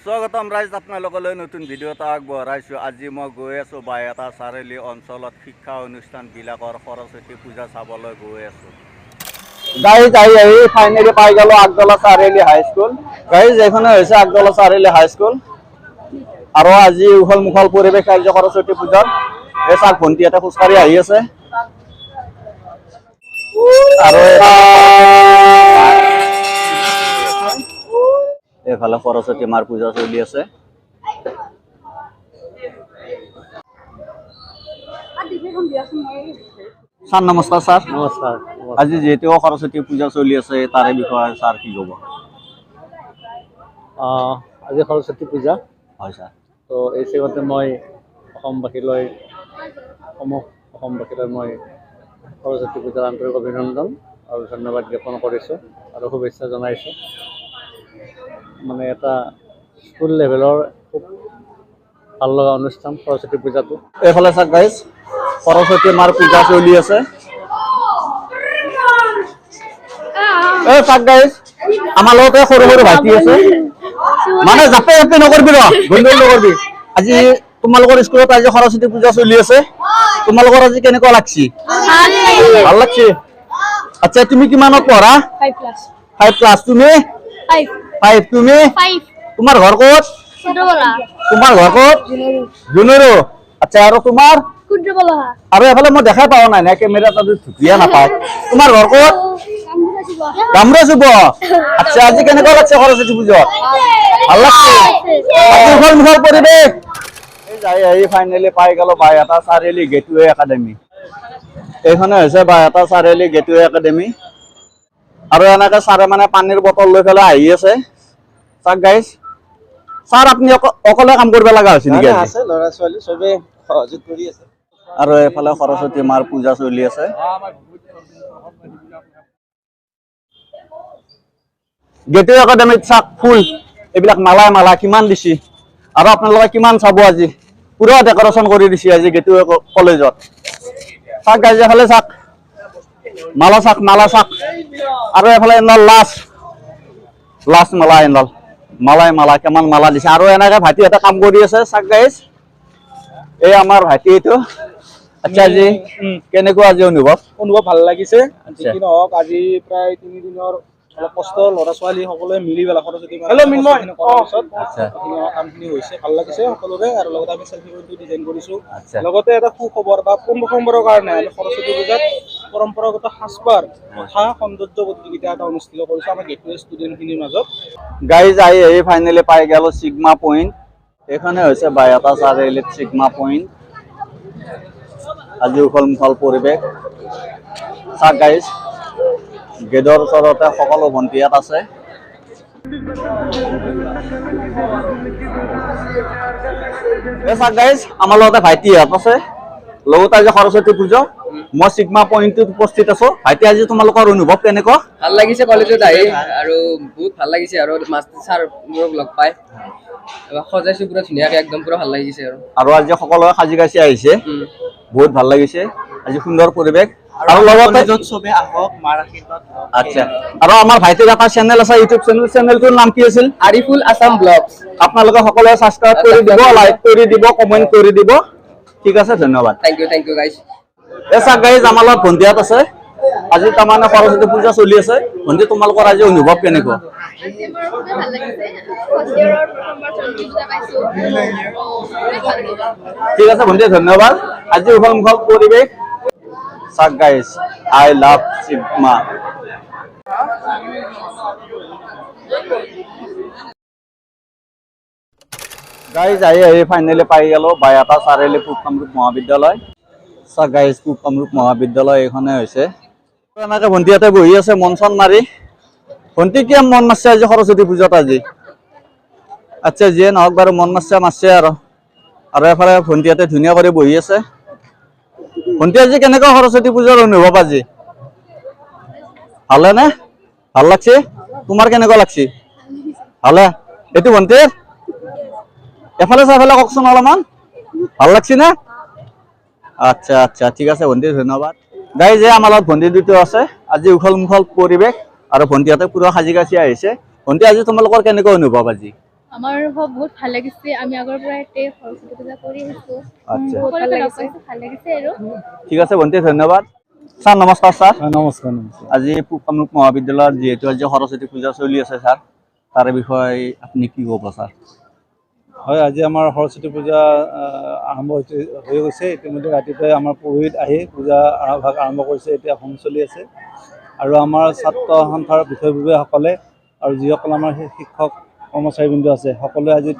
স্বাগতম ৰাইজ, আপোনালোকলৈ নতুন ভিডিঅ' এটা আগবঢ়াইছোঁ। আজি মই গৈ আছোঁ বাইহাটা চাৰিআলি অঞ্চলত শিক্ষা অনুষ্ঠানবিলাকৰ সৰস্বতী পূজা চাবলৈ গৈ আছোঁ। গাইজ আহি ফাইনেলি পাই গেল আগদলা চাৰিআলি হাইস্কুল। গাইজ এইখনে হৈছে আগদলা চাৰিআলি হাইস্কুল। আৰু আজি উখল মুখল পৰিৱেশ কাৰ্য সৰস্বতী পূজাৰ। এই চাক ভণ্টি এটা খোজকাঢ়ি আহি আছে। আৰু এইফালে সৰস্বতী মাৰ পূজা চলি আছে। স্যাৰ নমস্কাৰ স্যাৰ। নমস্কাৰ। আজি যেহেতু সৰস্বতী পূজা চলি আছে তাৰে বিষয়ে স্যাৰ কি ক'ব? আজি সৰস্বতী পূজা হয় স্যাৰ। তো এই চেগতে মই অসমবাসীলৈ মই সৰস্বতী পূজাৰ আন্তৰিক অভিনন্দন আৰু ধন্যবাদ জ্ঞাপন কৰিছোঁ আৰু শুভেচ্ছা জনাইছোঁ। মানে এটা স্কুল লেভেলৰ খুব ভাল লগা অনুষ্ঠান সৰস্বতী পূজাটো। এইফালে চাওক গাইজ, সৰস্বতী মাৰ পূজা চলি আছে। এই চাওক গাইজ, আমাৰ লগতে সৰু সৰু ভাইটি আছে। মানে জাপে জাপে নকৰবি ৰ, গণ্ডগোল নকৰবি। আজি তোমালোকৰ স্কুলত আজি সৰস্বতী পূজা চলি আছে। তোমালোকৰ আজি কেনেকুৱা লাগছি? ভাল লাগছে। আচ্ছা, তুমি কিমানত পঢ়া? 5 ক্লাছ। তুমি? 5। তুমি? তোমাৰ ঘৰ ক'ত? তোমাৰ ঘৰ ক'ত? জুনুৰু। আচ্ছা, আৰু তোমাৰ? আৰু এফালে মই দেখাই পাওঁ নাই, কেমেৰা তাত ধুকিয়া নাপায়। তোমাৰ ঘৰ ক'ত? গামৰা চুব। আচ্ছা, আজি কেনেকুৱা লাগছে সৰস্বতী পূজা? ভাল লাগছে। উখল মুখল পৰিৱেশ। যাই আহি ফাইনেলি পাই গেল বাইহাটা চাৰিআলি গেটৱে একাডেমি। এইখনে হৈছে বাইহাটা চাৰিআলি গেটৱে একাডেমি। আৰু এনেকে ছাৰে মানে পানীৰ বটল লৈ পেলাই আহি আছে। চাওক গাইজ, ছাৰ আপুনি অকলে কাম কৰিব লগা হৈছে নেকি? আছে ল'ৰা ছোৱালী চবে সহযোগ কৰি আছে। আৰু এইফালে সৰস্বতী মাৰ পূজা চলি আছে। গেটৱে একাডেমিত চাওক ফুল, এইবিলাক মালাই মালা কিমান দিছি। আৰু আপোনালোকে কিমান চাব আজি, পুৰা ডেকৰেশ্যন কৰি দিছে আজি গেটৱে কলেজত। চাওক গাইজ, এফালে চাওক মালা চাওক, মালা চাওক। আৰু এফালে এডাল লাষ্ট মালা, এডাল মালাই মালা কিমান মালা দিছে। আৰু এনেকে ভাইটি এটা কাম কৰি আছে। চাওক গাইজ, এই আমাৰ ভাইটি এইটো। আচ্ছা, আজি কেনেকুৱা আজি অনুভৱ? ভাল লাগিছে। যি কি নহওক, আজি প্ৰায় 3 দিনৰ অলপ কষ্ট ল'ৰা ছোৱালী সকলোৱে মিলি পেলাই সৰস্বতী কামখিনি হৈছে। ভাল লাগিছে সকলোৰে। আৰু লগতে আমি চেল্ফি পইণ্টটো ডিজাইন কৰিছোঁ। লগতে এটা সুখবৰ বা প্ৰথমবাৰৰ কাৰণে আমি সৰস্বতী পূজাত পৰম্পৰাগত সাজপাৰ তথা সৌন্দৰ্য প্ৰতিযোগিতা এটা অনুষ্ঠিত কৰিছোঁ আমাৰ গেটৱে ষ্টুডেণ্টখিনিৰ মাজত। গাইজ আহি ফাইনেলি পাই গেল চিগমা পইণ্ট। এইখনে হৈছে বাইহাটা চাৰিআলিত চিগমা পইণ্ট। আজি উখল মুখল পৰিৱেশ। চাওক গাইজ, গেটৰ ওচৰতে সকলো ভণ্টি ইয়াত আছে। চাওক গাইজ, আমাৰ লগতে ভাইটি ইয়াত আছে। লগতে আজি সৰস্বতী পূজা, মই চিগমা পইণ্টত উপস্থিত আছো। ভাইটি, আজি তোমালোকৰ অনুভৱ কেনেকুৱা? ভাল লাগিছে কলেজত আহি, আৰু বহুত ভাল লাগিছে। আৰু মাষ্টাৰ ছাৰবোৰক লগ পাই সজাইছো পুৰা ধুনীয়াকে, একদম পুৰা ভাল লাগিছে। আৰু আজি সকলোৱে সাজি কাচি আহিছে, বহুত ভাল লাগিছে। আজি সুন্দৰ পৰিৱেশ। আৰু লগতে চবে আহক, মাৰ আশীৰ্বাদ। আচ্ছা, আৰু আমাৰ ভাইটিৰ এটা চেনেল আছে, ইউটিউব চেনেল। চেনেলটোৰ নাম কি আছিল? আৰিফুল আছাম ব্লগছ। আপোনালোকে সকলোৱে ছাবস্ক্ৰাইব কৰি দিব, লাইক কৰি দিব, কমেণ্ট কৰি দিব। ঠিক আছে, ধন্যবাদ। Thank you guys. এই চাওক গাইজ, আমাৰ লগত ভণ্টিহঁত আছে। আজি তাৰমানে সৰস্বতী পূজা চলি আছে। ভণ্টি, তোমালোকৰ আজি অনুভৱ কেনেকুৱা? ঠিক আছে ভণ্টি, ধন্যবাদ। আজি উখল মুখল পৰিৱেশ। চাওক guys, I love sigma. Guys আহি ফাইনেলি পাই গেল বাইহাটা চাৰিআলি পূব কামৰূপ মহাবিদ্যালয়। চাওক গাইজ, পূব কামৰূপ মহাবিদ্যালয় এইখনে হৈছে। এনেকে ভণ্টিহঁতে বহি আছে মন চন মাৰি। ভণ্টি, কিয় মন মাৰছে আজি সৰস্বতী পূজাত আজি? আচ্ছা, যিয়ে নহওক বাৰু, মন মাৰছে আৰু এফালে ভণ্টিহঁতে ধুনীয়া কৰি বহি আছে। ভণ্টি, আজি কেনেকুৱা সৰস্বতী পূজাৰ অনুভৱ আজি? ভালে নে? ভাল লাগছে? তোমাৰ কেনেকুৱা লাগছে? ভালে। এইটো ভণ্টি, এফালে চাইফালে কওকচোন অলপমান, ভাল লাগছে নে? আচ্ছা আচ্ছা, ঠিক আছে ভণ্টি, ধন্যবাদ। গাইজ, আমাৰ লগত ভণ্টি দুটো আছে। আজি উখল মুখল পৰিৱেশ আৰু ভণ্টিহঁতে পুৰা সাজি কাচি আহিছে। ভণ্টি, আজি তোমালোকৰ কেনেকুৱা অনুভৱ আজি? আমাৰ বহুত ভাল লাগিছে আমি আগৰ পৰা এতে সৰস্বতী পূজা কৰি আহিছো আচ্ছা বহুত ভাল লাগিছে আৰু ঠিক আছে ভণ্টি ধন্যবাদ ছাৰ নমস্কাৰ ছাৰ নমস্কাৰ আজি পূব কামৰূপ মহাবিদ্যালয়ত যিহেতু আজি সৰস্বতী পূজা চলি আছে ছাৰ তাৰে বিষয়ে আপুনি কি ক'ব ছাৰ হয় আজি আমাৰ সৰস্বতী পূজা আৰম্ভ হৈ গৈছে ইতিমধ্যে ৰাতিপুৱাই আমাৰ পুৰোহিত আহি পূজা ভাগ আৰম্ভ কৰিছে এতিয়া হোম চলি আছে আৰু আমাৰ ছাত্ৰ সন্থাৰ বিষয়ববীয়াসকলে আৰু যিসকল আমাৰ শিক্ষক কৰ্মচাৰীবৃন্দ আছে সকলোৱে আজি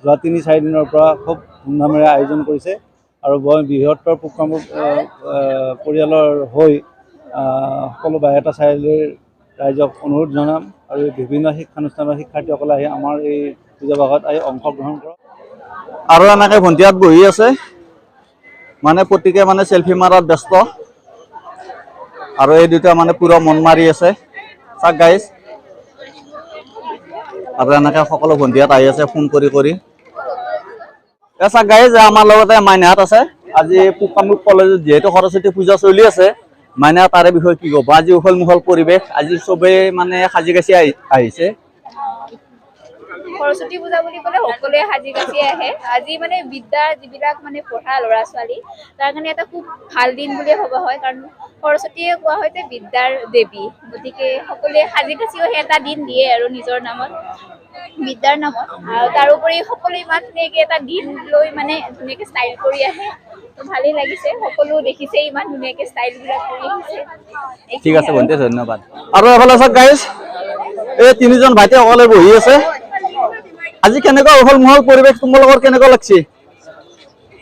যোৱা ৩-৪ দিনৰ পৰা খুব ধুমধামেৰে আয়োজন কৰিছে আৰু বৃহত্তৰ পূব কামৰূপ পৰিয়ালৰ হৈ সকলো বাইহাটা চাৰিআলিৰ ৰাইজক অনুৰোধ জনাম আৰু বিভিন্ন শিক্ষানুষ্ঠানৰ শিক্ষাৰ্থীসকলে আহি আমাৰ এই পূজা ভাগত আহি অংশগ্ৰহণ কৰক আৰু এনেকৈ ভণ্টিয়াত বহি আছে মানে প্ৰত্যেকে মানে চেলফি মাৰাত ব্যস্ত আৰু এই দুটা মানে পুৰা মন মাৰি আছে চাক গাইজ আৰু এনেকৈ সকলো ভণ্টিয়াত আহি আছে ফোন কৰি চাক গাইজ আমাৰ লগতে মাইনাহঁত আছে আজি পূব কামৰূপ কলেজত যিহেতু সৰস্বতী পূজা চলি আছে মাইনা তাৰে বিষয়ে কি ক'ব আজি উখল মুখল পৰিৱেশ আজি চবেই মানে সাজি কাচি আহিছে সৰস্বতী পূজা বুলি ক'লে সকলোৱে সাজি কাচি আহে আজি মানে বিদ্যাৰ যিবিলাক মানে পঢ়া ল'ৰা ছোৱালী তাৰ কাৰণে এটা খুব ভাল দিন বুলিয়ে ভবা হয় কাৰণ সৰস্বতীয়ে কোৱা হয় যে বিদ্যাৰ দেৱী গতিকে সকলোৱে সাজি কাচিও এটা দিন দিয়ে আৰু নিজৰ নামত বিদ্যাৰ নামত আৰু তাৰোপৰি সকলোৱে ইমান ধুনীয়াকৈ এটা দিন লৈ মানে ধুনীয়াকৈ ষ্টাইল কৰি আহে ভালেই লাগিছে সকলো দেখিছে ইমান ধুনীয়াকৈ ষ্টাইলবিলাক কৰি আহিছে ঠিক আছে ভণ্টি ধন্যবাদ আৰু এফালে চাওক গাইজ এই তিনিজন ভাইটি অকলে বহি আছে আজি কেনেকুৱা উখল মুখল পৰিৱেশ তোমালোকৰ কেনেকুৱা লাগছে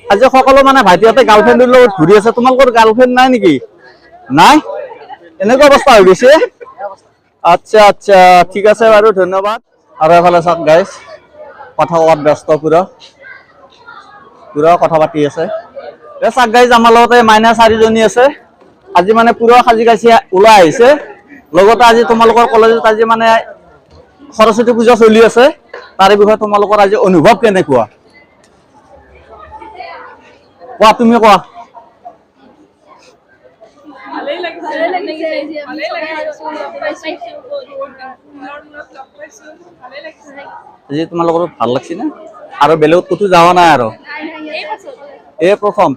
আজি সকলো মানে ভাইটিহঁতে গাৰ্লফ্ৰেণ্ডৰ লগত ঘূৰি আছে তোমালোকৰ গাৰ্লফ্ৰেণ্ড নাই নেকি নাই এনেকুৱা অৱস্থা হৈ গৈছে আচ্ছা আচ্ছা ঠিক আছে বাৰু ধন্যবাদ আৰু এফালে চাওক গাইজ কথা কোৱাত ব্যস্ত পুৰা কথা পাতি আছে এই চাওক গাইজ আমাৰ লগতে মাইনা 4জনী আছে আজি মানে পুৰা সাজি কাচি ওলাই আহিছে লগতে আজি তোমালোকৰ কলেজত আজি মানে সৰস্বতী পূজা চলি আছে তাৰে বিষয়ে তোমালোকৰ আজি অনুভৱ কেনেকুৱা কোৱা তুমি কোৱা আজি তোমালোকৰ ভাল লাগছে না আৰু বেলেগত ক'তো যোৱা নাই আৰু এই প্ৰথম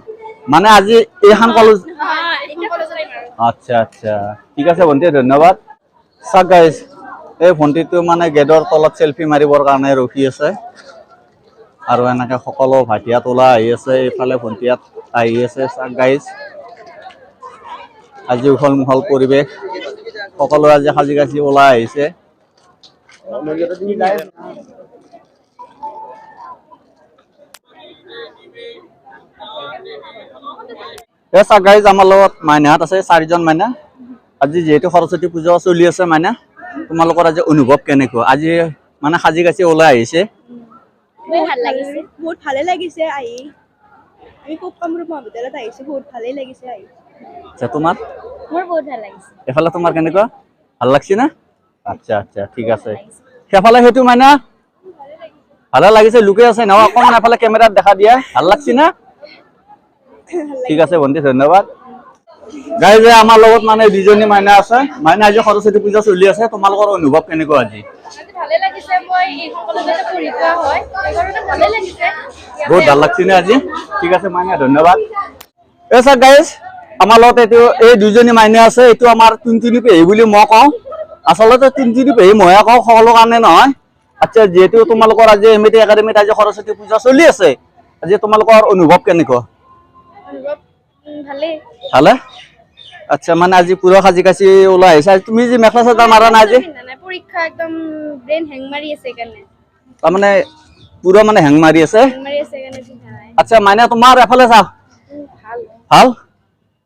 মানে আজি এইখন কলেজ আচ্ছা আচ্ছা ঠিক আছে ভণ্টি ধন্যবাদ চাওক গাইজ এই ভণ্টিটো মানে গেটৰ তলত চেলফি মাৰিবৰ কাৰণে ৰখি আছে আৰু এনেকে সকলো ভাইটিয়াত ওলাই আহি আছে এইফালে ভণ্টিয়াত আহি আছে চাওক গাইজ আজি উখল মুখল পৰিৱেশ সকলো আজি সাজি কাচি ওলাই আহিছে চাওক গাইজ আমাৰ লগত মাইনাহঁত আছে 4জন মাইনা আজি যিহেতু সৰস্বতী পূজা চলি আছে মাইনা তোমালোকৰ আজি অনুভৱ কেনেকুৱা আজি মানে সাজি কাচি ওলাই আহিছে বহুত ভালে লাগিছে আহি আমি পূব কামৰূপ মহাবিদ্যালয়ত আহিছো বহুত ভালেই লাগিছে আহি আচ্ছা তোমাৰ মোৰ বহুত ভাল লাগিছে এফালে তোমাৰ কেনেকুৱা ভাল লাগছে না আচ্ছা আচ্ছা ঠিক আছে সেফালে সেইটো মাইনা ভালে লাগিছে লুকে আছে না অকণমান এফালে কেমেৰাত দেখা দিয়া ভাল লাগছে না ঠিক আছে ভণ্টি ধন্যবাদ গাইজ আমাৰ লগত মানে 2জনী মাইনা আছে মাইনা আজি সৰস্বতী পূজা চলি আছে তোমালোকৰ অনুভৱ কেনেকুৱা আজি ভালে লাগিছে মই এইখন কলেজতে পঢ়ি পোৱা হয় সেইকাৰণে ভালে লাগিছে বহুত ভাল লাগছে নে আজি ঠিক আছে মাইনা ধন্যবাদ এই চাওক গাইজ আমাৰ লগত এইটো এই 2জনী মাইনা আছে এইটো আমাৰ তিনজনী পেহী বুলি মই কওঁ আচলতে তিনজনী পেহী ময়ে কওঁ সকলো কাৰণে নহয় আচ্ছা যিহেতু তোমালোকৰ আজি এমিতি একাডেমিত আজি সৰস্বতী পূজা চলি আছে আজি তোমালোকৰ অনুভৱ কেনেকুৱা ভালে আচ্ছা মানে আজি পুৰা সাজি কাচি ওলাই আহিছে তুমি যে মেখেলা চাদৰ মাৰা নাই আজি পৰীক্ষা একদম ব্ৰেইন হেং মাৰি আছে কাৰণে তাৰমানে পুৰা মানে হেং মাৰি আছে আচ্ছা মাইনা তোমাৰ এফালে চা ভাল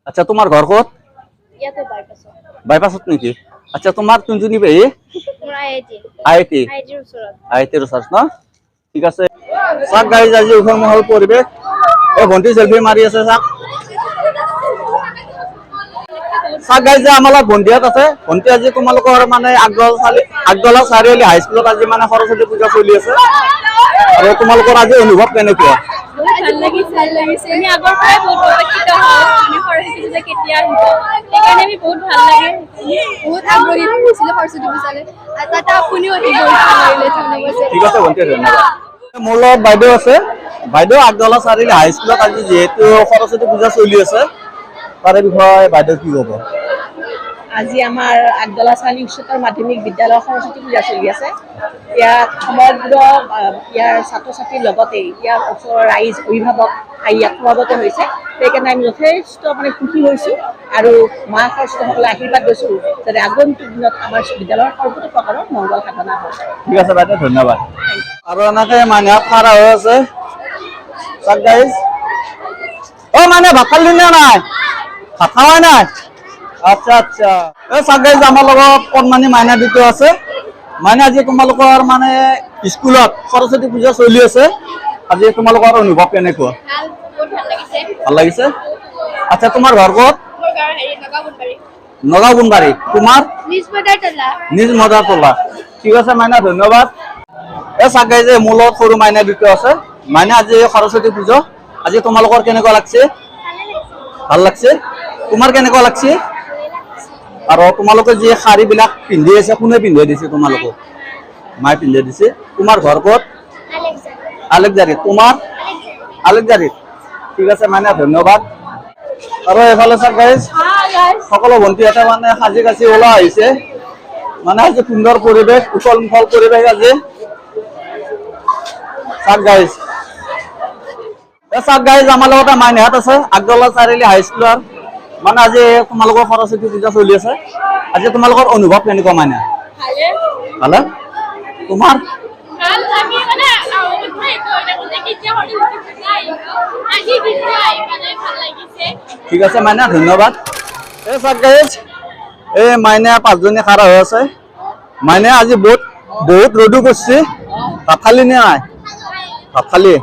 আচ্ছা তোমাৰ ঘৰ ক'ত ইয়াতে বাইপাছত নেকি আচ্ছা তোমাৰ কোনজনী পেহী আইটিৰ ওচৰত ন ঠিক আছে চাওক গাইজ আজি উখল মুখল পৰিৱেশ এই ভণ্টি চেলফি মাৰি আছে চাওক গাইজ আমাৰ লগত ভণ্টিহঁত আছে ভণ্টি আজি তোমালোকৰ মানে আগদলা চাৰিআলি হাইস্কুলত আজি মানে সৰস্বতী পূজা চলি আছে আৰু তোমালোকৰ আজি অনুভৱ কেনেকুৱা লাগিছে আমি আগৰ পৰাই বহুত উপকৃত হওঁ মানে সৰস্বতী পূজা কেতিয়া আহিব সেইকাৰণে আমি বহুত ভাল লাগে বহুত আগ্ৰহী হৈছিলোঁ সৰস্বতী পূজালৈ আৰু তাতে আপুনিও অতি বহুত ভাল লাগিলে ধন্যবাদ ঠিক আছে ভণ্টি ধন্যবাদ মোৰ লগত বাইদেউ আছে বাইদেউ আগদলা চাৰিআলি হাইস্কুলত আজি যিহেতু সৰস্বতী পূজা চলি আছে তাৰে বিষয়ে বাইদেউ কি ক'ব আজি আমাৰ আগদলা চাৰিআলি উচ্চতৰ মাধ্যমিক বিদ্যালয়ৰ সৰস্বতী পূজা চলি আছে ইয়াত সমগ্ৰ ইয়াৰ ছাত্ৰ ছাত্ৰীৰ লগতে ইয়াৰ ওচৰৰ ৰাইজ অভিভাৱক ইয়াত সমাগত হৈছে সেইকাৰণে আমি যথেষ্ট মানে সুখী হৈছোঁ আৰু মা সৰস্বতীসকলে আশীৰ্বাদ লৈছোঁ যাতে আগন্তুক দিনত আমাৰ বিদ্যালয়ৰ সৰ্বতো প্ৰকাৰৰ মংগল সাধনা হয় ঠিক আছে বাইদেউ ধন্যবাদ আৰু এনেকে মানুহে খাৰা হৈ আছে চাক গাইজ মানে ভাত খালি নে নাই ভাত খাৱাই নাই আচ্ছা আচ্ছা এই চাক গাইজ আমাৰ লগত কণমানি মাইনা বিটো আছে মানে আজি তোমালোকৰ মানে স্কুলত সৰস্বতী পূজা চলি আছে আজি তোমালোকৰ অনুভৱ কেনেকুৱা ভাল লাগিছে আচ্ছা তোমাৰ ঘৰ ক'ত নগাঁও বুনবাৰী তোমাৰ নিজ মদাৰতলা ঠিক আছে মাইনা ধন্যবাদ এই চাক গাইজ মোৰ লগত সৰু মাইনা বিটো আছে মাইনা আজি সৰস্বতী পূজা আজি তোমালোকৰ কেনেকুৱা লাগছে ভাল লাগছে তোমাৰ কেনেকুৱা লাগছে আৰু তোমালোকে যে শাড়ীবিলাক পিন্ধি আছে কোনে পিন্ধাই দিছে তোমালোকক মায়ে পিন্ধাই দিছে তোমাৰ ঘৰ ক'ত আলেকজাৰী তোমাৰ আলেকজাৰী ঠিক আছে মানে ধন্যবাদ আৰু এফালে চাক গাইজ সকলো ভণ্টিহঁতে মানে সাজি কাচি ওলাই আহিছে মানে আজি সুন্দৰ পৰিৱেশ উখল মুখল পৰিৱেশ আজি চাক গাইজ চাক গাইজ আমাৰ লগতে মাইনাহঁত আছে আগদলা চাৰিআলি হাইস্কুলৰ মানে আজি তোমালোকৰ সৰস্বতী পূজা চলি আছে আজি তোমালোকৰ অনুভৱ কেনেকুৱা মাইনা ভালে তোমাৰ ঠিক আছে মাইনা ধন্যবাদ এই চাক গাইজ এই মাইনা পাঁচজনী খাৰা হৈ আছে মাইনা আজি বহুত ৰ'দো কৰিছে ভাত খালি নে নাই ভাত খালি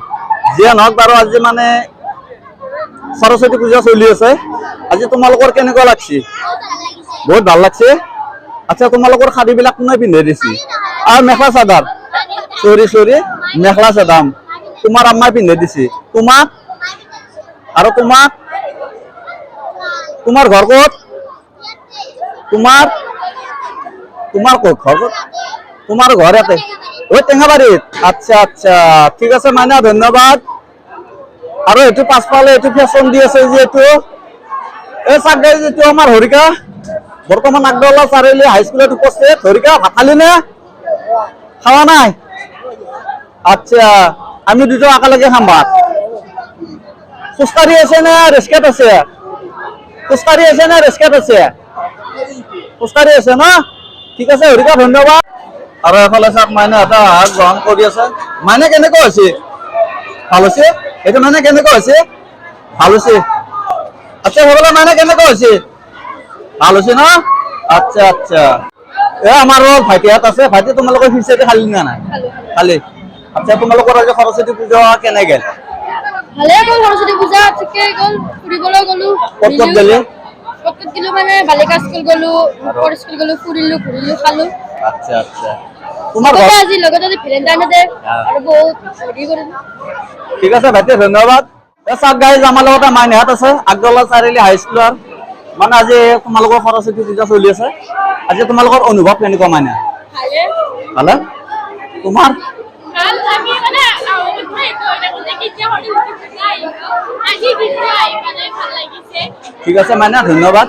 যিয়ে নহওক বাৰু আজি মানে সৰস্বতী পূজা চলি আছে আজি তোমালোকৰ কেনেকুৱা লাগছে বহুত ভাল লাগছে আচ্ছা তোমালোকৰ শাড়ীবিলাক কোনে পিন্ধাই দিছে আৰু মেখেলা চাদৰ চৰি মেখেলা চাদৰ তোমাৰ আম্মাই পিন্ধাই দিছে তোমাক আৰু তোমাৰ ঘৰ ক'ত তোমাৰ ক'ত ঘৰ ক'ত তোমাৰ ঘৰ ইয়াতে ওই টেঙাবাৰীত আচ্ছা আচ্ছা ঠিক আছে মাইনা ধন্যবাদ আৰু এইটো পাছফালে এইটো ফেশ্বন দি আছে যে এইটো এই চাক গাইজ এইটো আমাৰ হৰিকা বৰ্তমান আগদলা চাৰিআলি হাইস্কুলত উপস্থিত হৰিকা ভাত খালি নে খাৱা নাই আচ্ছা আমি দুটো একেলগে খাম ভাত খোজকাঢ়ি আছে নে ৰেচকেট আছে খোজকাঢ়ি আছে নে ৰেচকেট আছে খোজকাঢ়ি আছে ন ঠিক আছে হৰিকা ধন্যবাদ আৰু এফালে চাওক মাইনা এটা হাত গ্ৰহণ কৰি আছে মাইনা কেনেকুৱা হৈছে ভাল হৈছে এইটো মানে কেনেকুৱা হৈছে ভাল হৈছে আচ্ছা হ'বলে মানে কেনেকুৱা হৈছে ভাল হৈছে ন আচ্ছা আচ্ছা এই আমাৰ ভাইটিহঁত আছে ভাইটি তোমালোকৰ ফিচাৰী খালি নে নাই খালি আচ্ছা তোমালোকৰ আজি সৰস্বতী পূজা কেনে গেল ভালে গ'ল সৰস্বতী পূজা ঠিকে গ'ল ফুৰিবলৈ গ'লো ক'ত গ'লি ক'ত গ'লো মানে বালিকা স্কুল গ'লো ৰূপৰ স্কুল গ'লো ফুৰিলো ঘূৰিলো খালো আচ্ছা আচ্ছা তোমাৰ ঘৰ আজি লগতে ভেলেণ্টাইনছ আৰু বহুত হেৰি কৰিলো ঠিক আছে ভাইটি ধন্যবাদ এই চাওক গাইজ আমাৰ লগতে মাইনাহঁত আছে আগদলা চাৰিআলি হাইস্কুলৰ মানে আজি তোমালোকৰ সৰস্বতী পূজা চলি আছে আজি তোমালোকৰ অনুভৱ কেনেকুৱা মাইনা ভালে তোমাৰ ঠিক আছে মাইনা ধন্যবাদ